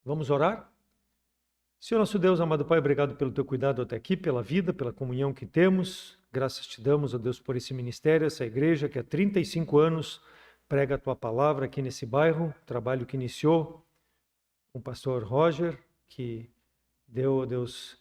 Vamos orar? Senhor nosso Deus, amado Pai, obrigado pelo teu cuidado até aqui, pela vida, pela comunhão que temos. Graças te damos, ó Deus, por esse ministério, essa igreja que há 35 anos prega a tua palavra aqui nesse bairro, trabalho que iniciou com o pastor Roger, que deu, ó Deus,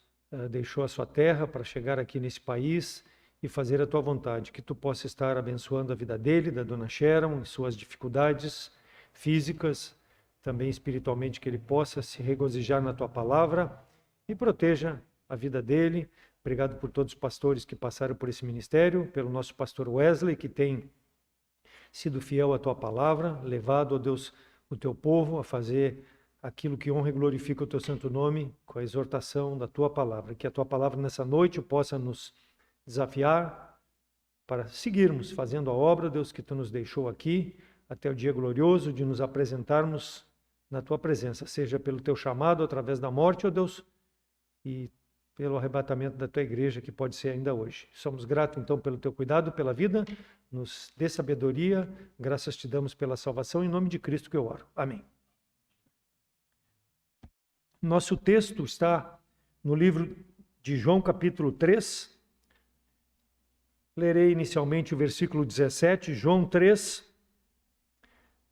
deixou a sua terra para chegar aqui nesse país e fazer a tua vontade. Que tu possa estar abençoando a vida dele, da dona Sharon, em suas dificuldades físicas, também espiritualmente, que ele possa se regozijar na tua palavra e proteja a vida dele. Obrigado por todos os pastores que passaram por esse ministério, pelo nosso pastor Wesley, que tem sido fiel à tua palavra, levado, ó Deus, o teu povo a fazer aquilo que honra e glorifica o teu santo nome, com a exortação da tua palavra. Que a tua palavra nessa noite possa nos desafiar para seguirmos fazendo a obra, Deus, que tu nos deixou aqui, até o dia glorioso de nos apresentarmos na tua presença, seja pelo teu chamado, através da morte, ó Deus, e pelo arrebatamento da tua igreja, que pode ser ainda hoje. Somos gratos, então, pelo teu cuidado, pela vida, nos dê sabedoria, graças te damos pela salvação, em nome de Cristo que eu oro. Amém. Nosso texto está no livro de João, capítulo 3. Lerei inicialmente o versículo 17, João 3,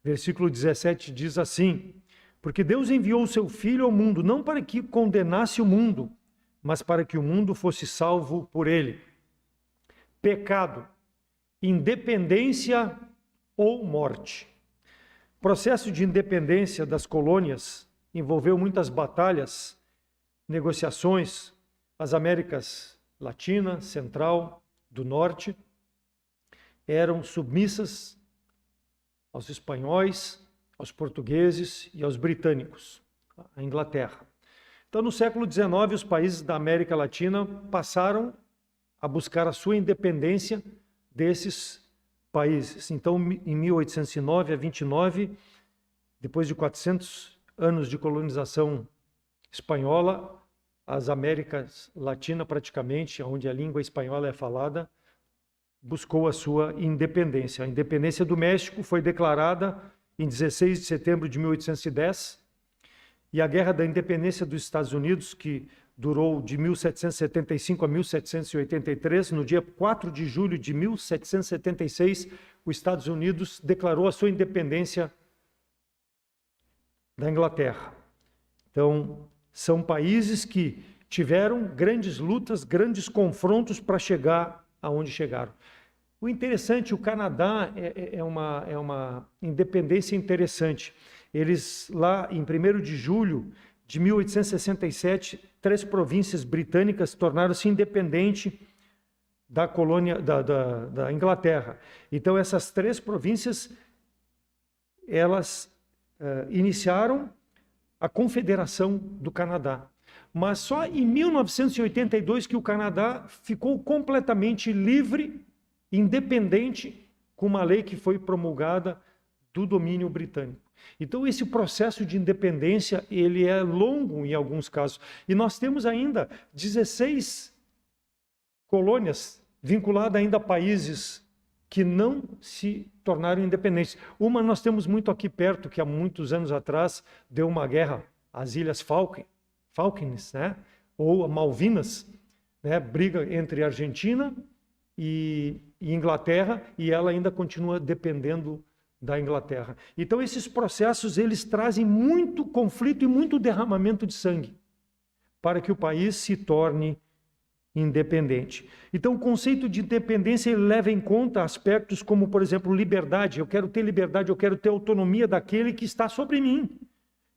versículo 17 diz assim: porque Deus enviou o seu Filho ao mundo, não para que condenasse o mundo, mas para que o mundo fosse salvo por ele. Pecado, independência ou morte. O processo de independência das colônias envolveu muitas batalhas, negociações. As Américas Latina, Central, do Norte eram submissas aos espanhóis, aos portugueses e aos britânicos, a Inglaterra. Então, no século XIX, os países da América Latina passaram a buscar a sua independência desses países. Então, em 1809 a 29, depois de 400 anos de colonização espanhola, as Américas Latina, praticamente, onde a língua espanhola é falada, buscou a sua independência. A independência do México foi declarada em 16 de setembro de 1810, e a Guerra da Independência dos Estados Unidos, que durou de 1775 a 1783, no dia 4 de julho de 1776, os Estados Unidos declarou a sua independência da Inglaterra. Então, são países que tiveram grandes lutas, grandes confrontos para chegar aonde chegaram. O interessante, o Canadá é uma independência interessante. Eles, lá em 1º de julho de 1867, 3 províncias britânicas tornaram-se independentes da colônia da Inglaterra. Então, essas 3 províncias, elas iniciaram a Confederação do Canadá. Mas só em 1982 que o Canadá ficou completamente livre, independente, com uma lei que foi promulgada do domínio britânico. Então, esse processo de independência, ele é longo em alguns casos. E nós temos ainda 16 colônias vinculadas ainda a países que não se tornaram independentes. Uma nós temos muito aqui perto, que há muitos anos atrás deu uma guerra, as Ilhas Falklands, né? Ou Malvinas, né? Briga entre Argentina e Inglaterra, e ela ainda continua dependendo da Inglaterra. Então, esses processos, eles trazem muito conflito e muito derramamento de sangue para que o país se torne independente. Então, o conceito de independência, ele leva em conta aspectos como, por exemplo, liberdade. Eu quero ter liberdade, eu quero ter autonomia daquele que está sobre mim.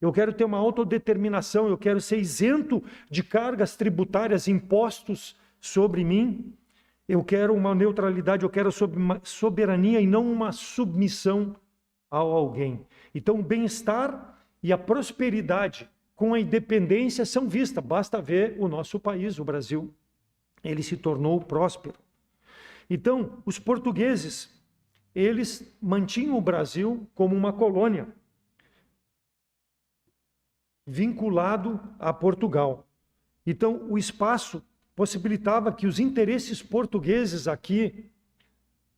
Eu quero ter uma autodeterminação, eu quero ser isento de cargas tributárias, impostos sobre mim. Eu quero uma neutralidade, eu quero soberania e não uma submissão a alguém. Então, o bem-estar e a prosperidade com a independência são vistas. Basta ver o nosso país, o Brasil. Ele se tornou próspero. Então, os portugueses, eles mantinham o Brasil como uma colônia, vinculado a Portugal. Então, o espaço possibilitava que os interesses portugueses aqui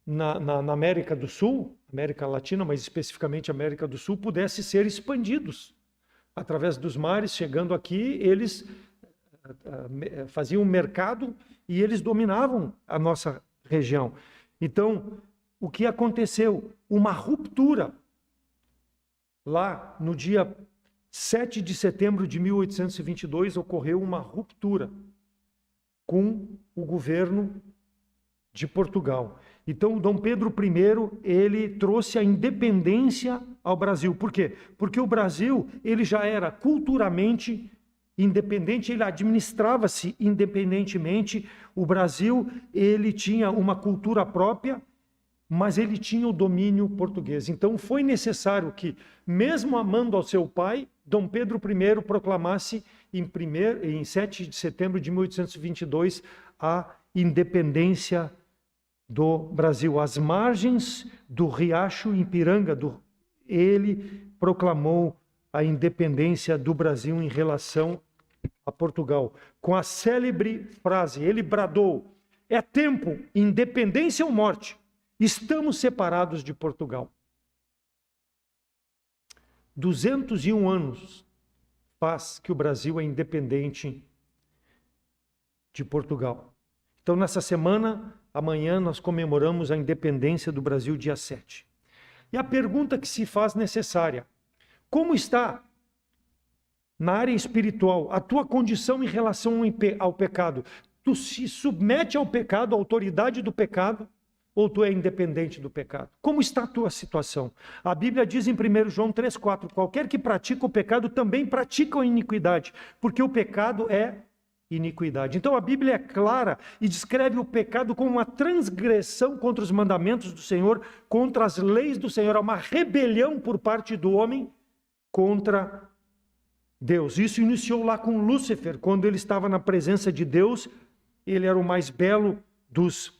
na América do Sul, América Latina, mas especificamente América do Sul, pudessem ser expandidos. através dos mares, chegando aqui, eles faziam um mercado e eles dominavam a nossa região. Então, o que aconteceu? Uma ruptura. Lá, no dia 7 de setembro de 1822, ocorreu uma ruptura com o governo de Portugal. Então, Dom Pedro I, ele trouxe a independência ao Brasil. Por quê? Porque o Brasil, ele já era culturalmente independente, ele administrava-se independentemente. O Brasil, ele tinha uma cultura própria, mas ele tinha o domínio português. Então, foi necessário que, mesmo amando ao seu pai, Dom Pedro I proclamasse em 7 de setembro de 1822 a independência do Brasil. Às margens do riacho Ipiranga, ele proclamou a independência do Brasil em relação a Portugal. Com a célebre frase, ele bradou: é tempo, independência ou morte. Estamos separados de Portugal. 201 anos faz que o Brasil é independente de Portugal. Então, nessa semana, amanhã, nós comemoramos a independência do Brasil, dia 7. E a pergunta que se faz necessária: como está, na área espiritual, a tua condição em relação ao pecado? Tu se submete ao pecado, à autoridade do pecado, ou tu é independente do pecado? Como está a tua situação? A Bíblia diz em 1 João 3,4: qualquer que pratica o pecado também pratica a iniquidade, porque o pecado é iniquidade. Então a Bíblia é clara e descreve o pecado como uma transgressão contra os mandamentos do Senhor, contra as leis do Senhor, uma rebelião por parte do homem contra Deus. Isso iniciou lá com Lúcifer, quando ele estava na presença de Deus. Ele era o mais belo dos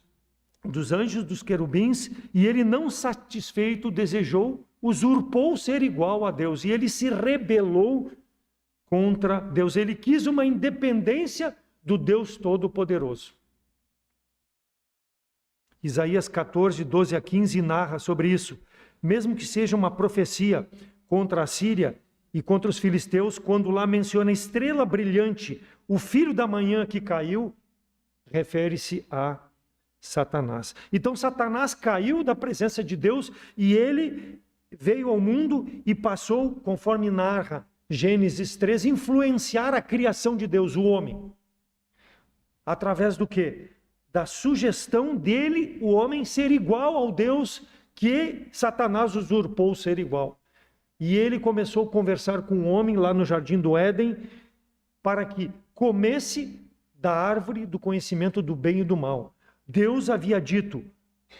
anjos, dos querubins, e ele, não satisfeito, desejou, usurpou ser igual a Deus, e ele se rebelou contra Deus. Ele quis uma independência do Deus Todo-Poderoso. Isaías 14, 12 a 15 narra sobre isso. Mesmo que seja uma profecia contra a Síria e contra os filisteus, quando lá menciona a estrela brilhante, o filho da manhã que caiu, refere-se a Satanás. Então Satanás caiu da presença de Deus e ele veio ao mundo e passou, conforme narra Gênesis 3, influenciar a criação de Deus, o homem. Através do quê? Da sugestão dele, o homem ser igual ao Deus que Satanás usurpou ser igual. E ele começou a conversar com o homem lá no Jardim do Éden para que comesse da árvore do conhecimento do bem e do mal. Deus havia dito,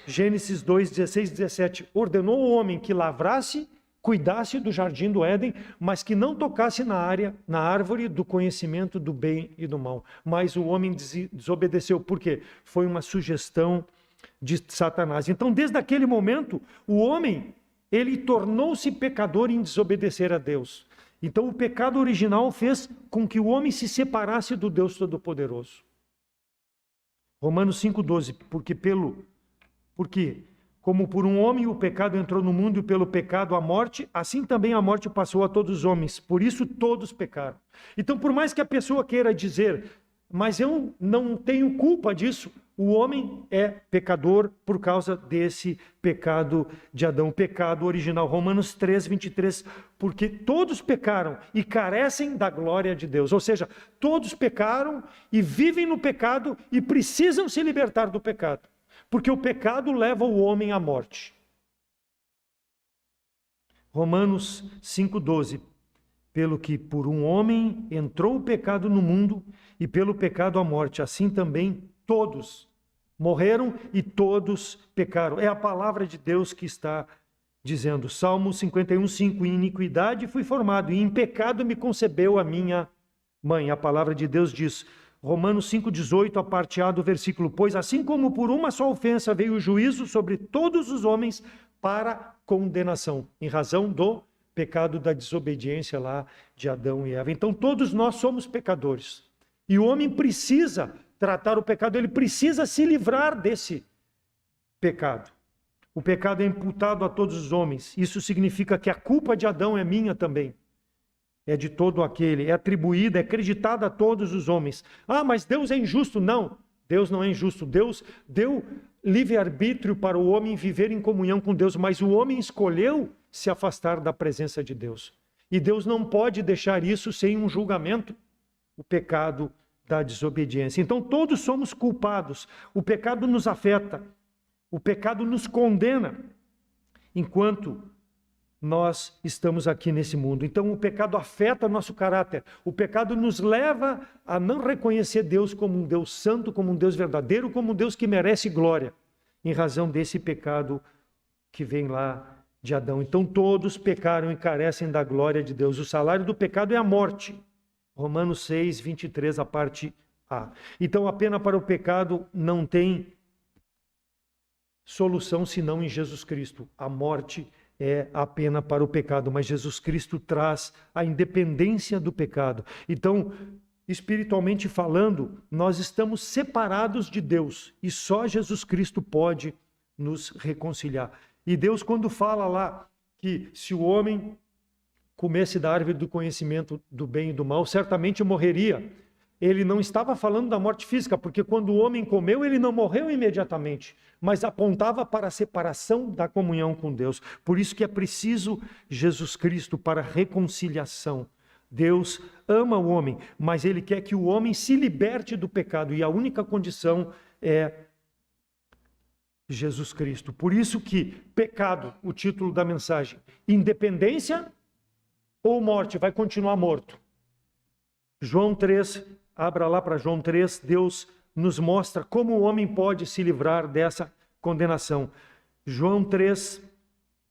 Gênesis 2, 16 e 17, ordenou ao homem que lavrasse, cuidasse do Jardim do Éden, mas que não tocasse na árvore do conhecimento do bem e do mal. Mas o homem desobedeceu. Por quê? Foi uma sugestão de Satanás. Então, desde aquele momento, o homem, ele tornou-se pecador em desobedecer a Deus. Então, o pecado original fez com que o homem se separasse do Deus Todo-Poderoso. Romanos 5,12, porque como por um homem o pecado entrou no mundo e pelo pecado a morte, assim também a morte passou a todos os homens, por isso todos pecaram. Então, por mais que a pessoa queira dizer, mas eu não tenho culpa disso, o homem é pecador por causa desse pecado de Adão, o pecado original. Romanos 3, 23, porque todos pecaram e carecem da glória de Deus. Ou seja, todos pecaram e vivem no pecado e precisam se libertar do pecado, porque o pecado leva o homem à morte. Romanos 5,12, pelo que por um homem entrou o pecado no mundo e pelo pecado a morte, assim também todos morreram e todos pecaram. É a palavra de Deus que está dizendo. Salmo 51:5, em iniquidade fui formado e em pecado me concebeu a minha mãe. A palavra de Deus diz, Romanos 5,18, a parte A do versículo, pois assim como por uma só ofensa veio o juízo sobre todos os homens para condenação, em razão do pecado da desobediência lá de Adão e Eva. Então todos nós somos pecadores. E o homem precisa tratar o pecado, ele precisa se livrar desse pecado. O pecado é imputado a todos os homens. Isso significa que a culpa de Adão é minha também. é de todo aquele, é atribuída, é acreditada a todos os homens. Ah, mas Deus é injusto. Não, Deus não é injusto. Deus deu livre-arbítrio para o homem viver em comunhão com Deus, mas o homem escolheu se afastar da presença de Deus. E Deus não pode deixar isso sem um julgamento, o pecado da desobediência. Então todos somos culpados. O pecado nos afeta, o pecado nos condena, enquanto nós estamos aqui nesse mundo. Então o pecado afeta o nosso caráter. O pecado nos leva a não reconhecer Deus como um Deus santo, como um Deus verdadeiro, como um Deus que merece glória, em razão desse pecado que vem lá de Adão. Então todos pecaram e carecem da glória de Deus. O salário do pecado é a morte. Romanos 6, 23, a parte A. Então a pena para o pecado não tem solução senão em Jesus Cristo. A morte é a pena para o pecado, mas Jesus Cristo traz a independência do pecado. Então, espiritualmente falando, nós estamos separados de Deus e só Jesus Cristo pode nos reconciliar. E Deus, quando fala lá que se o homem comesse da árvore do conhecimento do bem e do mal, certamente morreria. Ele não estava falando da morte física, porque quando o homem comeu, ele não morreu imediatamente, mas apontava para a separação da comunhão com Deus. Por isso que é preciso Jesus Cristo para a reconciliação. Deus ama o homem, mas Ele quer que o homem se liberte do pecado, e a única condição é Jesus Cristo. Por isso que pecado, o título da mensagem, independência ou morte, vai continuar morto. João 3, abra lá para João 3, Deus nos mostra como o homem pode se livrar dessa condenação. João 3,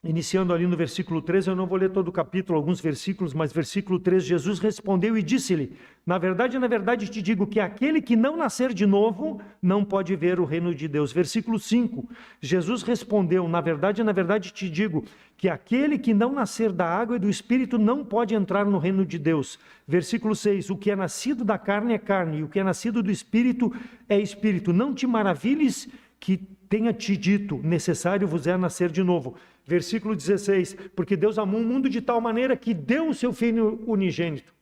iniciando ali no versículo 3, eu não vou ler todo o capítulo, alguns versículos, mas versículo 3, Jesus respondeu e disse-lhe: na verdade te digo que aquele que não nascer de novo não pode ver o reino de Deus. Versículo 5, Jesus respondeu: na verdade te digo que aquele que não nascer da água e do Espírito não pode entrar no reino de Deus. Versículo 6, o que é nascido da carne é carne, e o que é nascido do Espírito é Espírito. Não te maravilhes que tenha te dito, necessário vos é nascer de novo. Versículo 16, porque Deus amou o mundo de tal maneira que deu o seu Filho unigênito,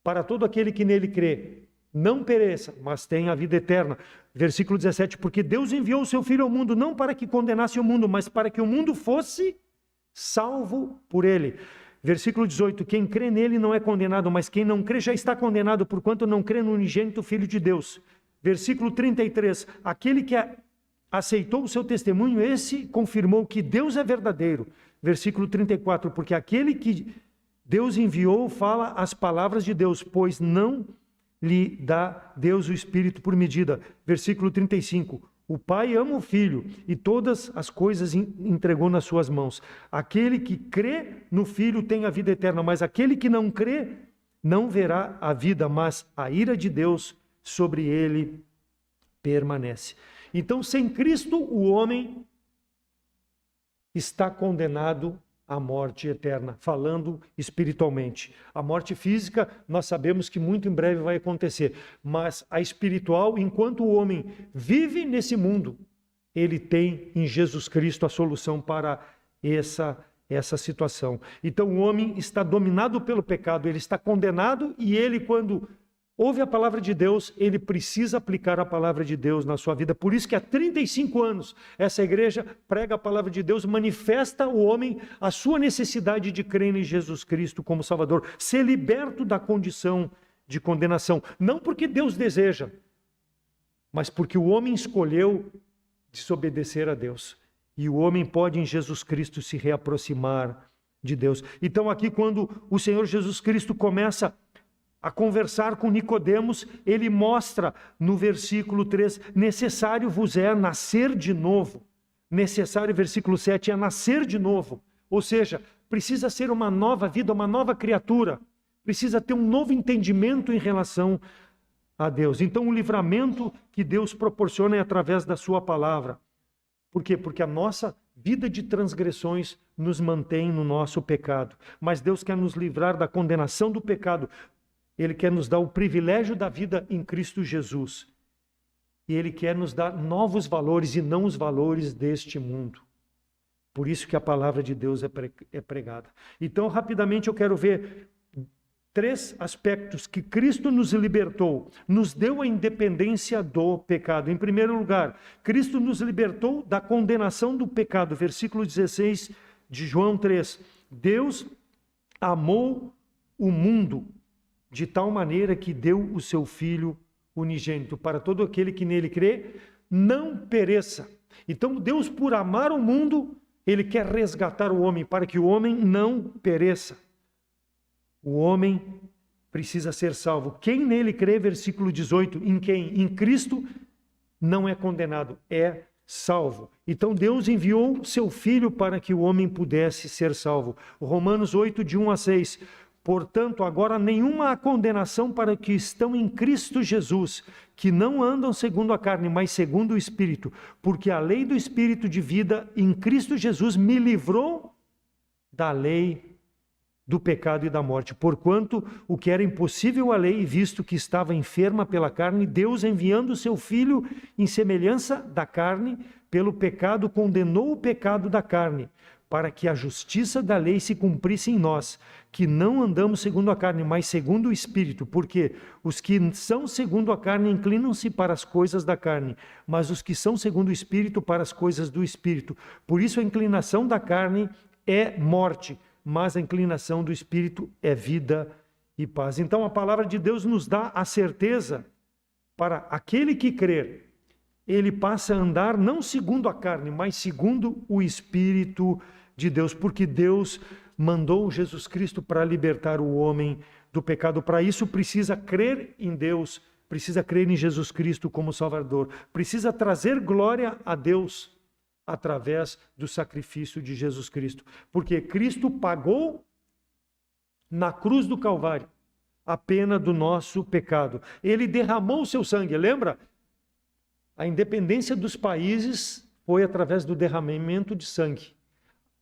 para todo aquele que nele crê, não pereça, mas tenha a vida eterna. Versículo 17, porque Deus enviou o seu Filho ao mundo, não para que condenasse o mundo, mas para que o mundo fosse salvo por ele. Versículo 18, quem crê nele não é condenado, mas quem não crê já está condenado, porquanto não crê no unigênito Filho de Deus. Versículo 33, aquele que aceitou o seu testemunho, esse confirmou que Deus é verdadeiro. Versículo 34, porque aquele que Deus enviou fala as palavras de Deus, pois não lhe dá Deus o Espírito por medida. Versículo 35, o Pai ama o Filho e todas as coisas entregou nas suas mãos. Aquele que crê no Filho tem a vida eterna, mas aquele que não crê não verá a vida, mas a ira de Deus sobre ele permanece. Então, sem Cristo, o homem está condenado à morte eterna, falando espiritualmente. A morte física, nós sabemos que muito em breve vai acontecer, mas a espiritual, enquanto o homem vive nesse mundo, ele tem em Jesus Cristo a solução para essa situação. Então, o homem está dominado pelo pecado, ele está condenado, e ele, quando ouve a palavra de Deus, ele precisa aplicar a palavra de Deus na sua vida. Por isso que há 35 anos essa igreja prega a palavra de Deus, manifesta ao homem a sua necessidade de crer em Jesus Cristo como Salvador, ser liberto da condição de condenação. Não porque Deus deseja, mas porque o homem escolheu desobedecer a Deus. E o homem pode em Jesus Cristo se reaproximar de Deus. Então aqui, quando o Senhor Jesus Cristo começa a conversar com Nicodemos, ele mostra no versículo 3, necessário vos é nascer de novo. Necessário, versículo 7, é nascer de novo. Ou seja, precisa ser uma nova vida, uma nova criatura. Precisa ter um novo entendimento em relação a Deus. Então o livramento que Deus proporciona é através da sua palavra. Por quê? Porque a nossa vida de transgressões nos mantém no nosso pecado. Mas Deus quer nos livrar da condenação do pecado. Ele quer nos dar o privilégio da vida em Cristo Jesus. E Ele quer nos dar novos valores e não os valores deste mundo. Por isso que a palavra de Deus é pregada. Então, rapidamente, eu quero ver 3 aspectos que Cristo nos libertou, nos deu a independência do pecado. Em primeiro lugar, Cristo nos libertou da condenação do pecado. Versículo 16 de João 3. Deus amou o mundo de tal maneira que deu o seu Filho unigênito, para todo aquele que nele crê, não pereça. Então Deus, por amar o mundo, Ele quer resgatar o homem, para que o homem não pereça. O homem precisa ser salvo. Quem nele crê, versículo 18, em quem? Em Cristo, não é condenado, é salvo. Então Deus enviou seu Filho para que o homem pudesse ser salvo. Romanos 8, de 1 a 6. Portanto, agora nenhuma há condenação para que estão em Cristo Jesus, que não andam segundo a carne, mas segundo o Espírito. Porque a lei do Espírito de vida em Cristo Jesus me livrou da lei do pecado e da morte. Porquanto o que era impossível à lei, visto que estava enferma pela carne, Deus, enviando o seu Filho em semelhança da carne, pelo pecado condenou o pecado da carne, para que a justiça da lei se cumprisse em nós, que não andamos segundo a carne, mas segundo o Espírito, porque os que são segundo a carne inclinam-se para as coisas da carne, mas os que são segundo o Espírito para as coisas do Espírito. Por isso a inclinação da carne é morte, mas a inclinação do Espírito é vida e paz. Então a palavra de Deus nos dá a certeza para aquele que crer, ele passa a andar não segundo a carne, mas segundo o Espírito de Deus, porque Deus mandou Jesus Cristo para libertar o homem do pecado. Para isso precisa crer em Deus, precisa crer em Jesus Cristo como Salvador, precisa trazer glória a Deus através do sacrifício de Jesus Cristo, porque Cristo pagou na cruz do Calvário a pena do nosso pecado. Ele derramou o seu sangue, lembra? A independência dos países foi através do derramamento de sangue.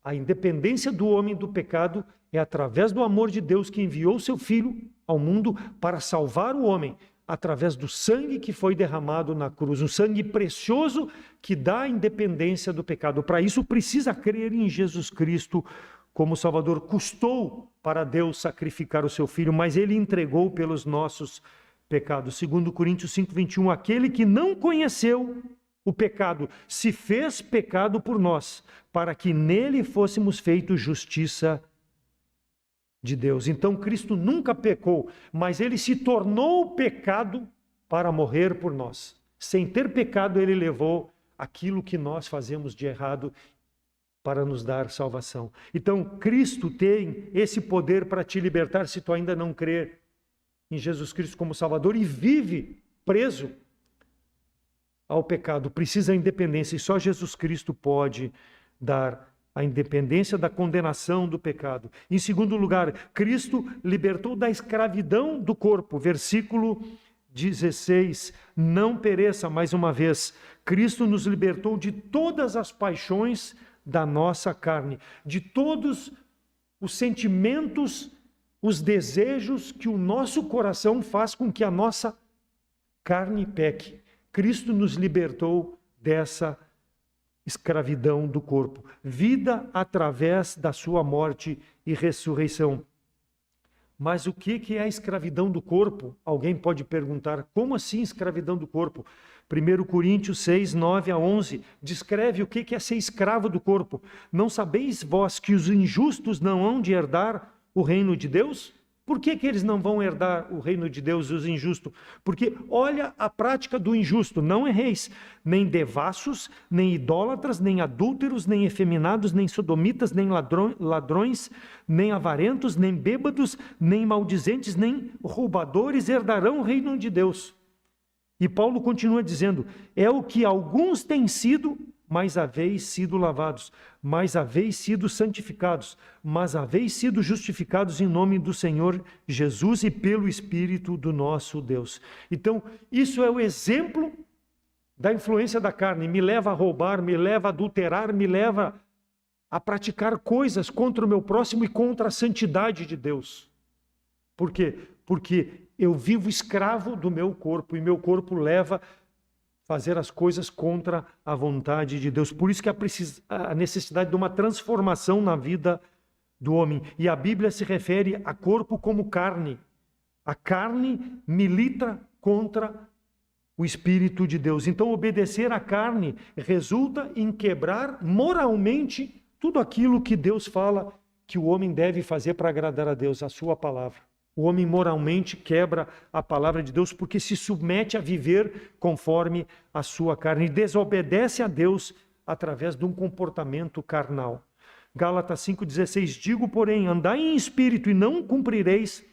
A independência do homem do pecado é através do amor de Deus, que enviou seu Filho ao mundo para salvar o homem, através do sangue que foi derramado na cruz, um sangue precioso que dá a independência do pecado. Para isso precisa crer em Jesus Cristo como Salvador. Custou para Deus sacrificar o seu Filho, mas Ele entregou pelos nossos pecados. 2 Coríntios 5:21, aquele que não conheceu o pecado se fez pecado por nós, para que nele fôssemos feitos justiça de Deus. Então Cristo nunca pecou, mas ele se tornou pecado para morrer por nós. Sem ter pecado, ele levou aquilo que nós fazemos de errado para nos dar salvação. Então Cristo tem esse poder para te libertar se tu ainda não crer em Jesus Cristo como Salvador e vive preso ao pecado. Precisa da independência e só Jesus Cristo pode dar a independência da condenação do pecado. Em segundo lugar, Cristo libertou da escravidão do corpo. Versículo 16, não pereça, mais uma vez. Cristo nos libertou de todas as paixões da nossa carne, de todos os sentimentos, os desejos que o nosso coração faz com que a nossa carne peque. Cristo nos libertou dessa escravidão do corpo. Vida através da sua morte e ressurreição. Mas o que é a escravidão do corpo? Alguém pode perguntar, como assim escravidão do corpo? 1 Coríntios 6, 9 a 11, descreve o que é ser escravo do corpo. Não sabeis vós que os injustos não hão de herdar o reino de Deus? Por que eles não vão herdar o reino de Deus, os injustos? Porque olha a prática do injusto, não erreis, nem devassos, nem idólatras, nem adúlteros, nem efeminados, nem sodomitas, nem ladrões, nem avarentos, nem bêbados, nem maldizentes, nem roubadores herdarão o reino de Deus. E Paulo continua dizendo, é o que alguns têm sido, mas haveis sido lavados, mas haveis sido santificados, mas haveis sido justificados em nome do Senhor Jesus e pelo Espírito do nosso Deus. Então, isso é o exemplo da influência da carne. Me leva a roubar, me leva a adulterar, me leva a praticar coisas contra o meu próximo e contra a santidade de Deus. Por quê? Porque eu vivo escravo do meu corpo e meu corpo leva fazer as coisas contra a vontade de Deus. Por isso que há a necessidade de uma transformação na vida do homem. E a Bíblia se refere a corpo como carne. A carne milita contra o Espírito de Deus. Então, obedecer à carne resulta em quebrar moralmente tudo aquilo que Deus fala que o homem deve fazer para agradar a Deus, a sua palavra. O homem moralmente quebra a palavra de Deus porque se submete a viver conforme a sua carne e desobedece a Deus através de um comportamento carnal. Gálatas 5,16, digo, porém, andai em espírito e não cumprireis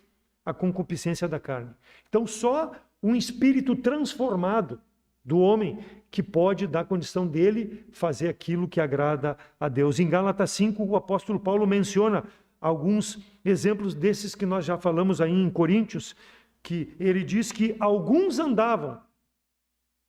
a concupiscência da carne. Então, só um espírito transformado do homem que pode dar condição dele fazer aquilo que agrada a Deus. Em Gálatas 5, o apóstolo Paulo menciona alguns exemplos desses que nós já falamos aí em Coríntios, que ele diz que alguns andavam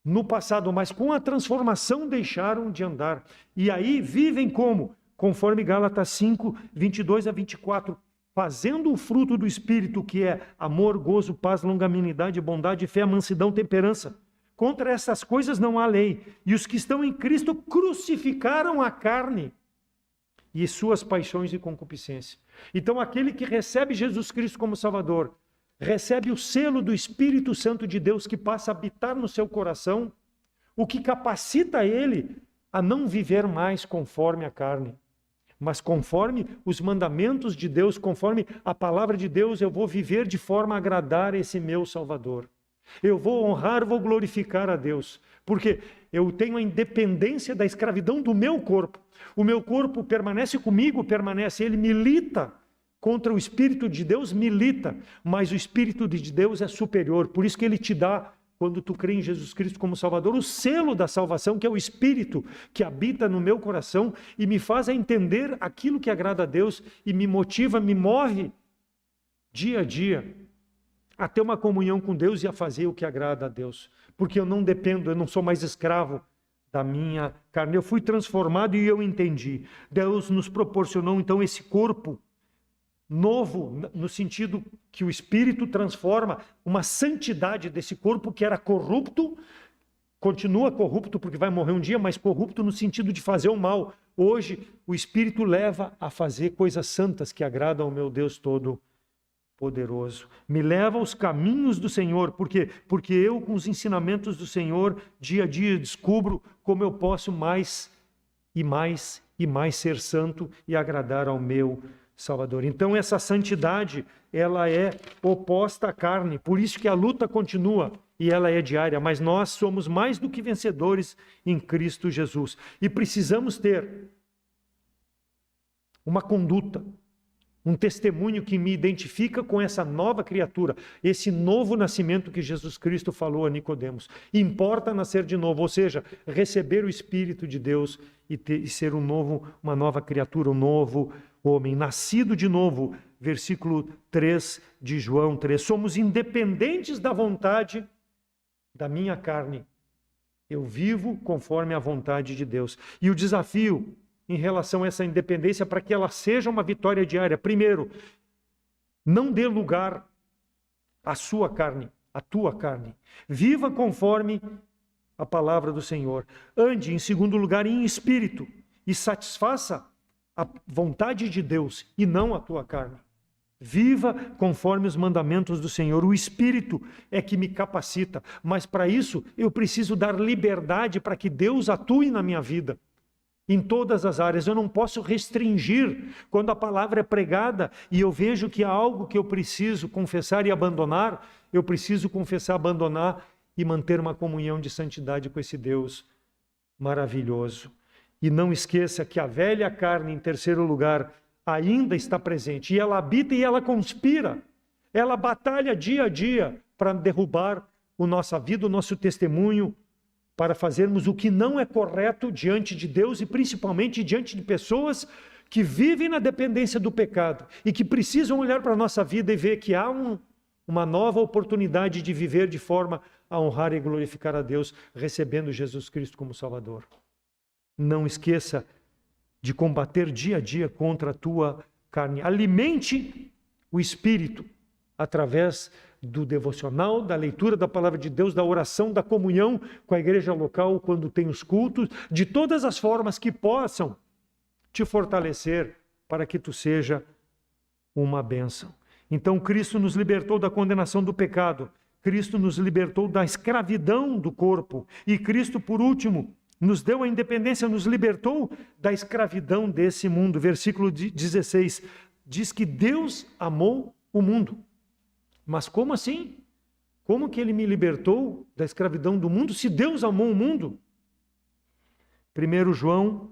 no passado, mas com a transformação deixaram de andar. E aí vivem como? Conforme Gálatas 5, 22 a 24, fazendo o fruto do Espírito, que é amor, gozo, paz, longanimidade, bondade, fé, mansidão, temperança. Contra essas coisas não há lei. E os que estão em Cristo crucificaram a carne e suas paixões e concupiscência. Então, aquele que recebe Jesus Cristo como Salvador, recebe o selo do Espírito Santo de Deus que passa a habitar no seu coração, o que capacita ele a não viver mais conforme a carne, mas conforme os mandamentos de Deus, conforme a palavra de Deus, eu vou viver de forma a agradar esse meu Salvador. Eu vou honrar, vou glorificar a Deus, porque eu tenho a independência da escravidão do meu corpo. O meu corpo permanece comigo, ele milita contra o Espírito de Deus, milita, mas o Espírito de Deus é superior. Por isso que ele te dá, quando tu crê em Jesus Cristo como Salvador, o selo da salvação, que é o Espírito que habita no meu coração e me faz a entender aquilo que agrada a Deus e me motiva, me move dia a dia a ter uma comunhão com Deus e a fazer o que agrada a Deus. Porque eu não dependo, eu não sou mais escravo da minha carne. Eu fui transformado e eu entendi. Deus nos proporcionou então esse corpo novo, no sentido que o Espírito transforma uma santidade desse corpo que era corrupto, continua corrupto porque vai morrer um dia, mas corrupto no sentido de fazer o mal. Hoje o Espírito leva a fazer coisas santas que agradam ao meu Deus Todo-Poderoso. Me leva aos caminhos do Senhor, porque eu com os ensinamentos do Senhor, dia a dia descubro como eu posso mais e mais e mais ser santo e agradar ao meu Salvador. Então essa santidade, ela é oposta à carne, por isso que a luta continua e ela é diária, mas nós somos mais do que vencedores em Cristo Jesus e precisamos ter uma conduta, um testemunho que me identifica com essa nova criatura, esse novo nascimento que Jesus Cristo falou a Nicodemos. Importa nascer de novo, ou seja, receber o Espírito de Deus e ser uma nova criatura, um novo homem, nascido de novo. Versículo 3 de João 3. Somos independentes da vontade da minha carne. Eu vivo conforme a vontade de Deus. E o desafio em relação a essa independência, para que ela seja uma vitória diária. Primeiro, não dê lugar à sua carne, à tua carne. Viva conforme a palavra do Senhor. Ande, em segundo lugar, em espírito e satisfaça a vontade de Deus e não a tua carne. Viva conforme os mandamentos do Senhor. O Espírito é que me capacita, mas para isso eu preciso dar liberdade para que Deus atue na minha vida. Em todas as áreas, eu não posso restringir quando a palavra é pregada e eu vejo que há algo que eu preciso confessar e abandonar, eu preciso confessar, abandonar e manter uma comunhão de santidade com esse Deus maravilhoso. E não esqueça que a velha carne, em terceiro lugar, ainda está presente e ela habita e ela conspira, ela batalha dia a dia para derrubar a nossa vida, o nosso testemunho, para fazermos o que não é correto diante de Deus e principalmente diante de pessoas que vivem na dependência do pecado e que precisam olhar para a nossa vida e ver que há uma nova oportunidade de viver de forma a honrar e glorificar a Deus, recebendo Jesus Cristo como Salvador. Não esqueça de combater dia a dia contra a tua carne. Alimente o Espírito através do devocional, da leitura da palavra de Deus, da oração, da comunhão com a igreja local quando tem os cultos, de todas as formas que possam te fortalecer para que tu seja uma bênção. Então Cristo nos libertou da condenação do pecado, Cristo nos libertou da escravidão do corpo, e Cristo, por último, nos deu a independência, nos libertou da escravidão desse mundo. Versículo 16 diz que Deus amou o mundo. Mas como assim? Como que ele me libertou da escravidão do mundo se Deus amou o mundo? 1 João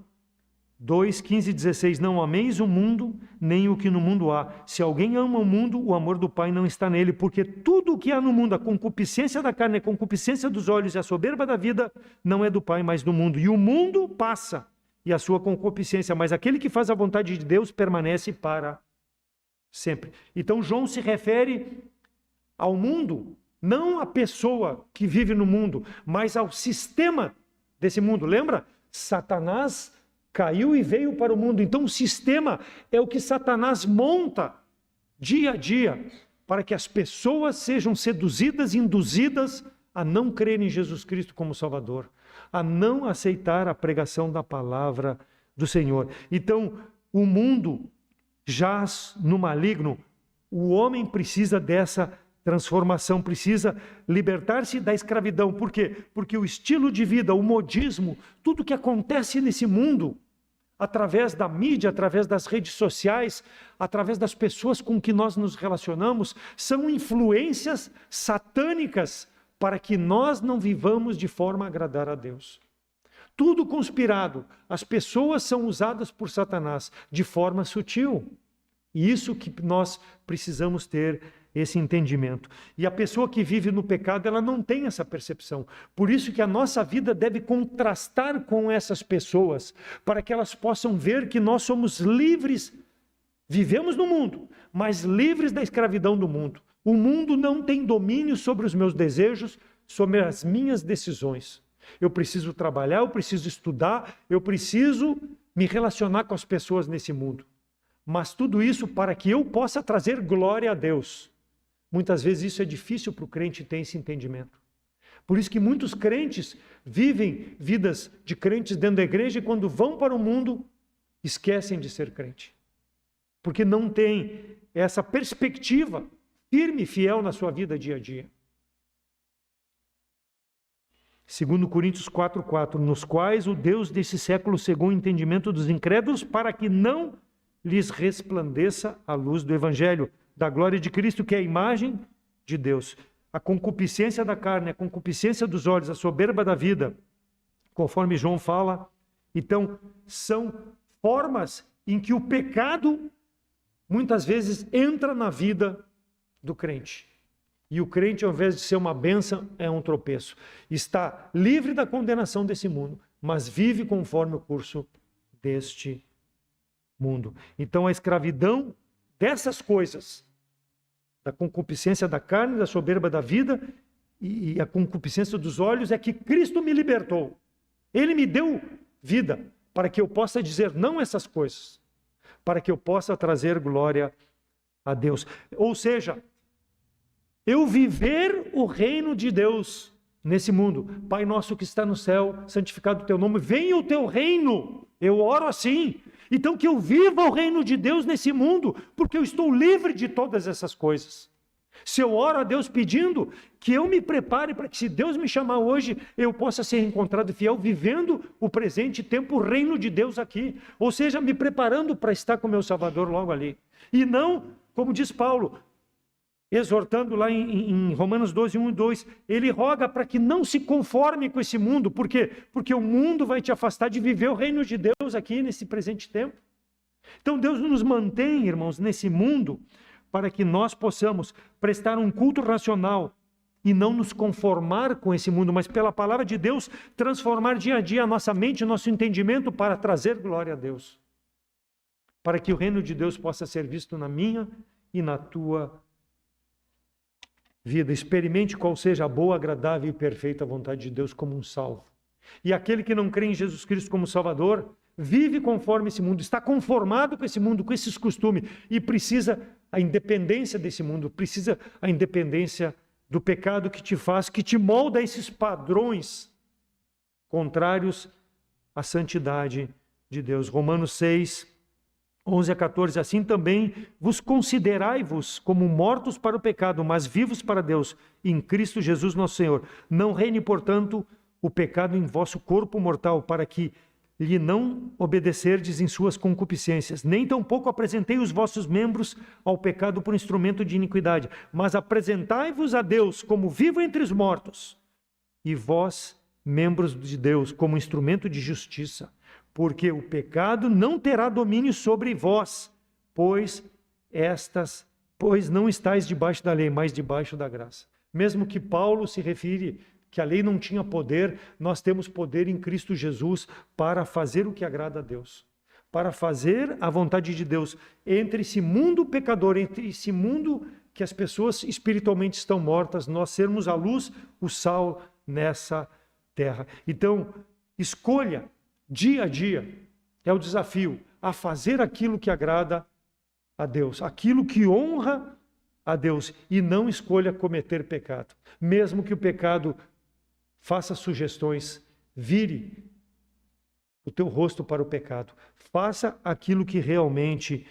2, 15 e 16. Não ameis o mundo, nem o que no mundo há. Se alguém ama o mundo, o amor do Pai não está nele, porque tudo o que há no mundo, a concupiscência da carne, a concupiscência dos olhos e a soberba da vida, não é do Pai, mas do mundo. E o mundo passa, e a sua concupiscência, mas aquele que faz a vontade de Deus permanece para sempre. Então João se refere ao mundo, não à pessoa que vive no mundo, mas ao sistema desse mundo. Lembra? Satanás caiu e veio para o mundo. Então o sistema é o que Satanás monta dia a dia para que as pessoas sejam seduzidas, induzidas a não crer em Jesus Cristo como Salvador, a não aceitar a pregação da palavra do Senhor. Então o mundo jaz no maligno. O homem precisa dessa transformação, precisa libertar-se da escravidão. Por quê? Porque o estilo de vida, o modismo, tudo que acontece nesse mundo, através da mídia, através das redes sociais, através das pessoas com que nós nos relacionamos, são influências satânicas para que nós não vivamos de forma a agradar a Deus. Tudo conspirado, as pessoas são usadas por Satanás de forma sutil. E isso que nós precisamos ter esse entendimento. E a pessoa que vive no pecado, ela não tem essa percepção. Por isso que a nossa vida deve contrastar com essas pessoas, para que elas possam ver que nós somos livres, vivemos no mundo, mas livres da escravidão do mundo. O mundo não tem domínio sobre os meus desejos, sobre as minhas decisões. Eu preciso trabalhar, eu preciso estudar, eu preciso me relacionar com as pessoas nesse mundo. Mas tudo isso para que eu possa trazer glória a Deus. Muitas vezes isso é difícil para o crente ter esse entendimento. Por isso que muitos crentes vivem vidas de crentes dentro da igreja e quando vão para o mundo, esquecem de ser crente. Porque não tem essa perspectiva firme e fiel na sua vida dia a dia. 2 Coríntios 4:4, nos quais o Deus desse século cegou o entendimento dos incrédulos para que não lhes resplandeça a luz do Evangelho, da glória de Cristo, que é a imagem de Deus. A concupiscência da carne, a concupiscência dos olhos, a soberba da vida, conforme João fala. Então, são formas em que o pecado, muitas vezes, entra na vida do crente. E o crente, ao invés de ser uma bênção, é um tropeço. Está livre da condenação desse mundo, mas vive conforme o curso deste mundo. Então, a escravidão dessas coisas, da concupiscência da carne, da soberba da vida e a concupiscência dos olhos, é que Cristo me libertou. Ele me deu vida para que eu possa dizer não a essas coisas, para que eu possa trazer glória a Deus. Ou seja, eu viver o reino de Deus nesse mundo. Pai nosso que está no céu, santificado o teu nome, venha o teu reino. Eu oro assim. Então que eu viva o reino de Deus nesse mundo, porque eu estou livre de todas essas coisas. Se eu oro a Deus pedindo que eu me prepare para que, se Deus me chamar hoje, eu possa ser encontrado fiel, vivendo o presente tempo, o reino de Deus aqui. Ou seja, me preparando para estar com meu Salvador logo ali. E não, como diz Paulo, exortando lá em Romanos 12, 1 e 2, ele roga para que não se conforme com esse mundo. Por quê? Porque o mundo vai te afastar de viver o reino de Deus aqui nesse presente tempo. Então Deus nos mantém, irmãos, nesse mundo para que nós possamos prestar um culto racional e não nos conformar com esse mundo, mas pela palavra de Deus transformar dia a dia a nossa mente, o nosso entendimento para trazer glória a Deus. Para que o reino de Deus possa ser visto na minha e na tua vida. Experimente qual seja a boa, agradável e perfeita vontade de Deus como um salvo. E aquele que não crê em Jesus Cristo como Salvador, vive conforme esse mundo, está conformado com esse mundo, com esses costumes, e precisa a independência desse mundo, precisa a independência do pecado que te faz, que te molda esses padrões contrários à santidade de Deus. Romanos 6, 11 a 14, assim também vos considerai-vos como mortos para o pecado, mas vivos para Deus, em Cristo Jesus nosso Senhor. Não reine, portanto, o pecado em vosso corpo mortal, para que lhe não obedecerdes em suas concupiscências. Nem tampouco apresentei os vossos membros ao pecado por instrumento de iniquidade, mas apresentai-vos a Deus como vivo entre os mortos, e vós, membros de Deus, como instrumento de justiça. Porque o pecado não terá domínio sobre vós, pois não estáis debaixo da lei, mas debaixo da graça. Mesmo que Paulo se refere que a lei não tinha poder, nós temos poder em Cristo Jesus para fazer o que agrada a Deus, para fazer a vontade de Deus entre esse mundo pecador, entre esse mundo que as pessoas espiritualmente estão mortas, nós sermos a luz, o sal nessa terra. Então, escolha dia a dia, é o desafio, a fazer aquilo que agrada a Deus, aquilo que honra a Deus, e não escolha cometer pecado. Mesmo que o pecado faça sugestões, vire o teu rosto para o pecado. Faça aquilo que realmente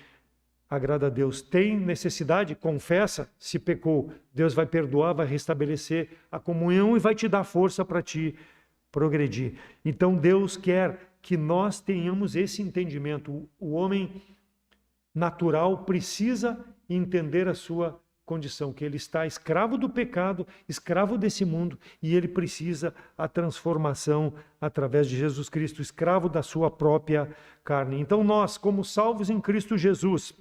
agrada a Deus. Tem necessidade? Confessa se pecou. Deus vai perdoar, vai restabelecer a comunhão e vai te dar força para te progredir. Então Deus quer que nós tenhamos esse entendimento. O homem natural precisa entender a sua condição, que ele está escravo do pecado, escravo desse mundo, e ele precisa a transformação através de Jesus Cristo, escravo da sua própria carne. Então nós, como salvos em Cristo Jesus,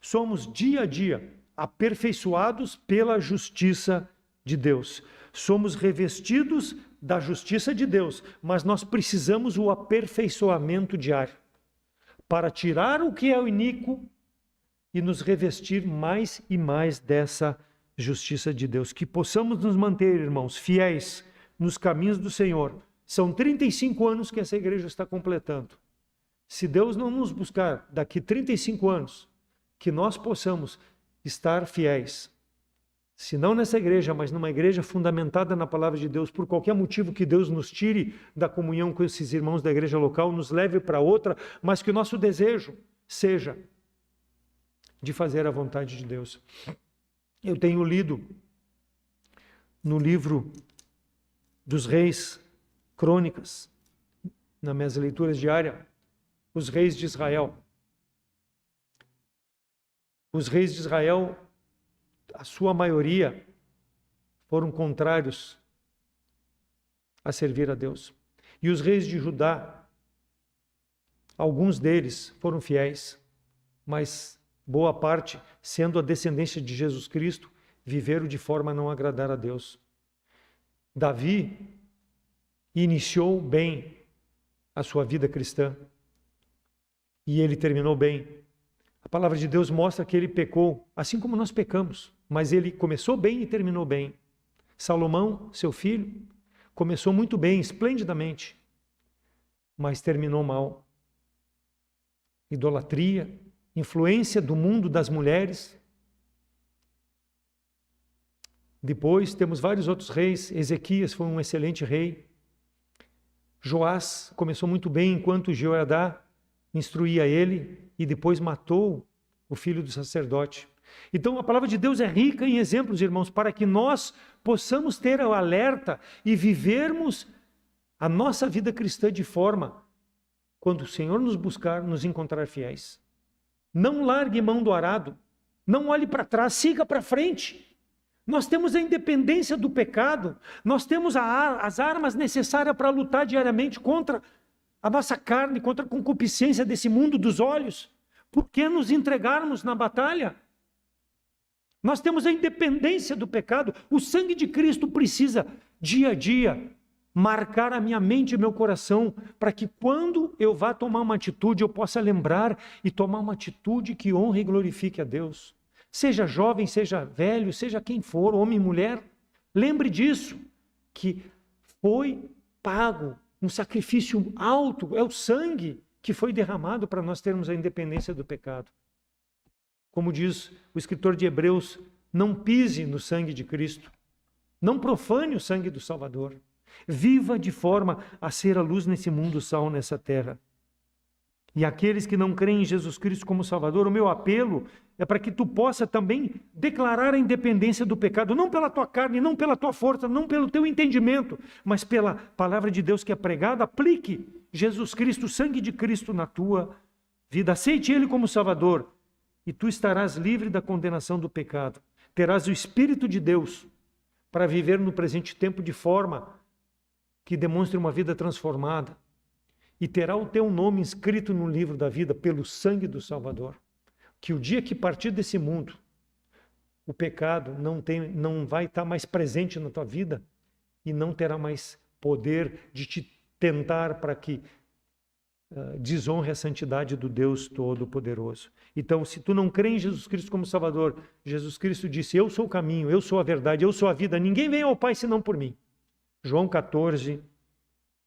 somos dia a dia aperfeiçoados pela justiça de Deus. Somos revestidos da justiça de Deus, mas nós precisamos o aperfeiçoamento diário para tirar o que é o iníquo e nos revestir mais e mais dessa justiça de Deus. Que possamos nos manter, irmãos, fiéis nos caminhos do Senhor. São 35 anos que essa igreja está completando. Se Deus não nos buscar daqui 35 anos, que nós possamos estar fiéis. Se não nessa igreja, mas numa igreja fundamentada na palavra de Deus, por qualquer motivo que Deus nos tire da comunhão com esses irmãos da igreja local, nos leve para outra, mas que o nosso desejo seja de fazer a vontade de Deus. Eu tenho lido no livro dos Reis, Crônicas, nas minhas leituras diárias, os reis de Israel. Os reis de Israel, a sua maioria, foram contrários a servir a Deus. E os reis de Judá, alguns deles foram fiéis, mas boa parte, sendo a descendência de Jesus Cristo, viveram de forma a não agradar a Deus. Davi iniciou bem a sua vida cristã e ele terminou bem. A palavra de Deus mostra que ele pecou, assim como nós pecamos, mas ele começou bem e terminou bem. Salomão, seu filho, começou muito bem, esplendidamente, mas terminou mal. Idolatria, influência do mundo das mulheres. Depois temos vários outros reis. Ezequias foi um excelente rei. Joás começou muito bem enquanto Jeoiadá instruía ele e depois matou o filho do sacerdote. Então a palavra de Deus é rica em exemplos, irmãos, para que nós possamos ter o alerta e vivermos a nossa vida cristã de forma, quando o Senhor nos buscar, nos encontrar fiéis. Não largue mão do arado, não olhe para trás, siga para frente. Nós temos a independência do pecado, nós temos as armas necessárias para lutar diariamente contra a nossa carne, contra a concupiscência desse mundo dos olhos. Por que nos entregarmos na batalha? Nós temos a independência do pecado. O sangue de Cristo precisa, dia a dia, marcar a minha mente e meu coração, para que quando eu vá tomar uma atitude, eu possa lembrar e tomar uma atitude que honre e glorifique a Deus. Seja jovem, seja velho, seja quem for, homem e mulher, lembre disso, que foi pago um sacrifício alto, é o sangue que foi derramado para nós termos a independência do pecado. Como diz o escritor de Hebreus, não pise no sangue de Cristo, não profane o sangue do Salvador. Viva de forma a ser a luz nesse mundo, sal nessa terra. e aqueles que não creem em Jesus Cristo como Salvador, o meu apelo é para que tu possa também declarar a independência do pecado, não pela tua carne, não pela tua força, não pelo teu entendimento, mas pela palavra de Deus que é pregada. Aplique Jesus Cristo, o sangue de Cristo na tua vida. Aceite Ele como Salvador e tu estarás livre da condenação do pecado. Terás o Espírito de Deus para viver no presente tempo de forma que demonstre uma vida transformada. E terá o teu nome inscrito no livro da vida pelo sangue do Salvador. Que o dia que partir desse mundo, o pecado não vai estar mais presente na tua vida e não terá mais poder de te tentar para que desonre a santidade do Deus Todo-Poderoso. Então, se tu não crê em Jesus Cristo como Salvador, Jesus Cristo disse, eu sou o caminho, eu sou a verdade, eu sou a vida, ninguém vem ao Pai senão por mim. João 14,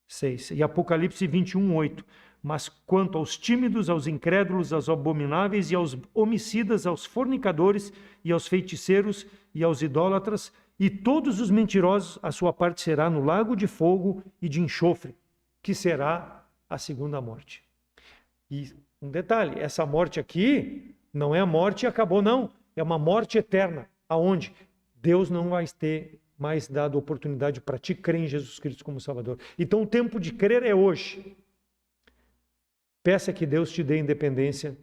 6. E Apocalipse 21, 8. Mas quanto aos tímidos, aos incrédulos, aos abomináveis e aos homicidas, aos fornicadores e aos feiticeiros e aos idólatras e todos os mentirosos, a sua parte será no lago de fogo e de enxofre, que será a segunda morte. E um detalhe, essa morte aqui não é a morte e acabou, não. É uma morte eterna, aonde Deus não vai ter mais dado oportunidade para ti crer em Jesus Cristo como Salvador. Então o tempo de crer é hoje. Peça que Deus te dê independência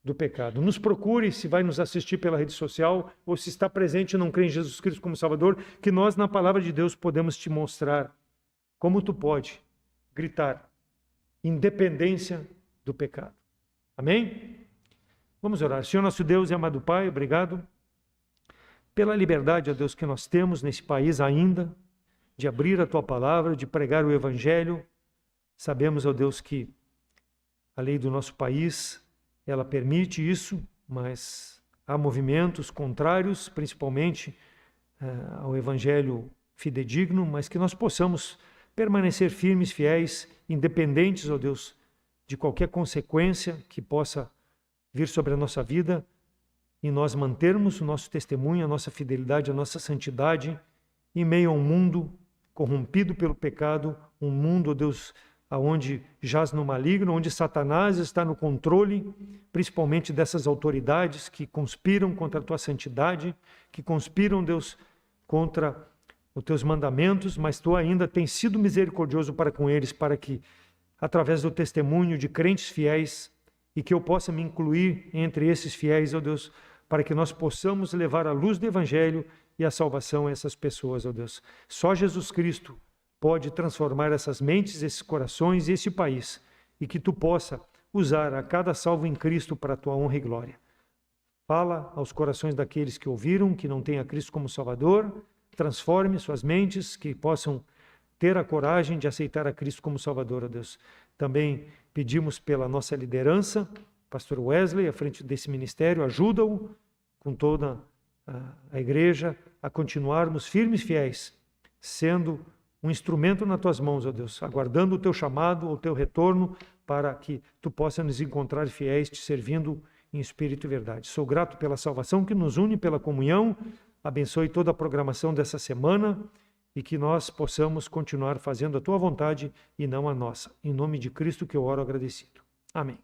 do pecado. Nos procure, se vai nos assistir pela rede social, ou se está presente e não crê em Jesus Cristo como Salvador, que nós, na palavra de Deus, podemos te mostrar como tu pode gritar independência do pecado. Amém? Vamos orar. Senhor nosso Deus e amado Pai, obrigado pela liberdade, ó Deus, que nós temos nesse país ainda, de abrir a Tua palavra, de pregar o Evangelho. Sabemos, ó Deus, que a lei do nosso país, ela permite isso, mas há movimentos contrários, principalmente ao Evangelho fidedigno, mas que nós possamos permanecer firmes, fiéis, independentes, ó Deus, de qualquer consequência que possa vir sobre a nossa vida, e nós mantermos o nosso testemunho, a nossa fidelidade, a nossa santidade, em meio a um mundo corrompido pelo pecado, um mundo, ó Deus, onde jaz no maligno, onde Satanás está no controle, principalmente dessas autoridades que conspiram contra a tua santidade, que conspiram, Deus, contra os teus mandamentos, mas tu ainda tens sido misericordioso para com eles, para que, através do testemunho de crentes fiéis, e que eu possa me incluir entre esses fiéis, ó Deus, para que nós possamos levar a luz do Evangelho e a salvação a essas pessoas, ó Deus. Só Jesus Cristo pode transformar essas mentes, esses corações e esse país, e que tu possa usar a cada salvo em Cristo para a tua honra e glória. Fala aos corações daqueles que ouviram, que não têm a Cristo como Salvador, transforme suas mentes, que possam ter a coragem de aceitar a Cristo como Salvador, ó Deus. Também pedimos pela nossa liderança, pastor Wesley, à frente desse ministério, ajuda-o com toda a igreja a continuarmos firmes e fiéis, sendo um instrumento nas tuas mãos, ó Deus, aguardando o teu chamado, o teu retorno, para que tu possa nos encontrar fiéis, te servindo em espírito e verdade. Sou grato pela salvação que nos une, pela comunhão, abençoe toda a programação dessa semana e que nós possamos continuar fazendo a tua vontade e não a nossa. Em nome de Cristo que eu oro agradecido. Amém.